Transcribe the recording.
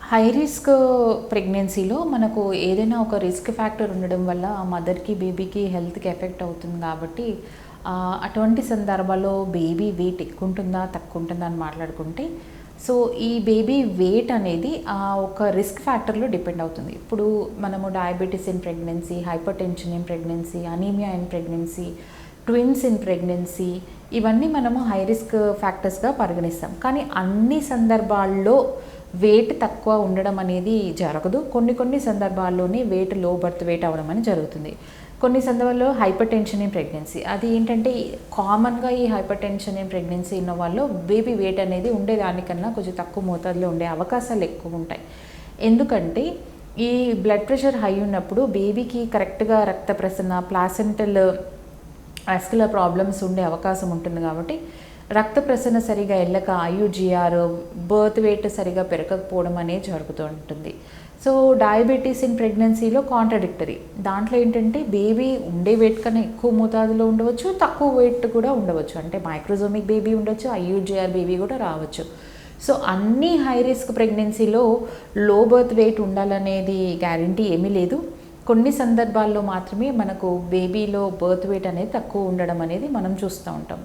High risk ప్రెగ్నెన్సీలో మనకు ఏదైనా ఒక రిస్క్ ఫ్యాక్టర్ ఉండడం వల్ల మదర్‌కి, బేబీకి హెల్త్‌కి ఎఫెక్ట్ అవుతుంది కాబట్టి అటువంటి సందర్భాల్లో బేబీ వెయిట్ ఎక్కువుంటుందా? తక్కువుంటుందా? అని మాట్లాడుకుంటే సో, ఈ బేబీ వెయిట్ అనేది ఒక రిస్క్ ఫ్యాక్టర్‌లో డిపెండ్ అవుతుంది. ఇప్పుడు మనము diabetes in pregnancy, hypertension in pregnancy, anaemia in pregnancy, twins in pregnancy ఇవన్నీ మనము హై రిస్క్ ఫ్యాక్టర్స్‌గా పరిగణిస్తాం. కానీ అన్ని సందర్భాల్లో వెయిట్ తక్కువ ఉండడం అనేది జరగదు. కొన్ని సందర్భాల్లోనే లో బర్త్ వెయిట్ అవ్వడం అనేది జరుగుతుంది. కొన్ని సందర్భాల్లో హైపర్ టెన్షన్ ఇన్ ప్రెగ్నెన్సీ అది ఏంటంటే కామన్‌గా ఈ హైపర్ టెన్షన్ ఇన్ ప్రెగ్నెన్సీ ఉన్న వాళ్ళు బేబీ వెయిట్ అనేది ఉండేదానికన్నా కొంచెం తక్కువ మోతాదులో ఉండే అవకాశాలు ఎక్కువ ఉంటాయి. ఎందుకంటే ఈ బ్లడ్ ప్రెషర్ హై ఉన్నప్పుడు బేబీకి కరెక్ట్‌గా రక్త ప్రసరణ, ప్లాసెంటల్ వాస్కులర్ ప్రాబ్లమ్స్ ఉండే అవకాశం ఉంటుంది కాబట్టి రక్త ప్రసరణ సరిగా వెళ్ళక ఐయుజిఆర్ బర్త్ వెయిట్ సరిగా పెరగకపోవడం అనేది జరుగుతూ ఉంటుంది. సో డయాబెటీస్ ఇన్ ప్రెగ్నెన్సీలో కాంట్రడిక్టరీ దాంట్లో ఏంటంటే బేబీ ఉండే వెయిట్ కన్నా ఎక్కువ మోతాదులో ఉండవచ్చు, తక్కువ వెయిట్ కూడా ఉండవచ్చు. అంటే మైక్రోజోమిక్ బేబీ ఉండొచ్చు, ఐయుజిఆర్ బేబీ కూడా రావచ్చు. సో అన్ని హై రిస్క్ ప్రెగ్నెన్సీలో లో బర్త్ వెయిట్ ఉండాలనేది గ్యారంటీ ఏమీ లేదు. కొన్ని సందర్భాల్లో మాత్రమే మనకు బేబీలో బర్త్ వెయిట్ అనేది తక్కువ ఉండడం అనేది మనం చూస్తూ ఉంటాం.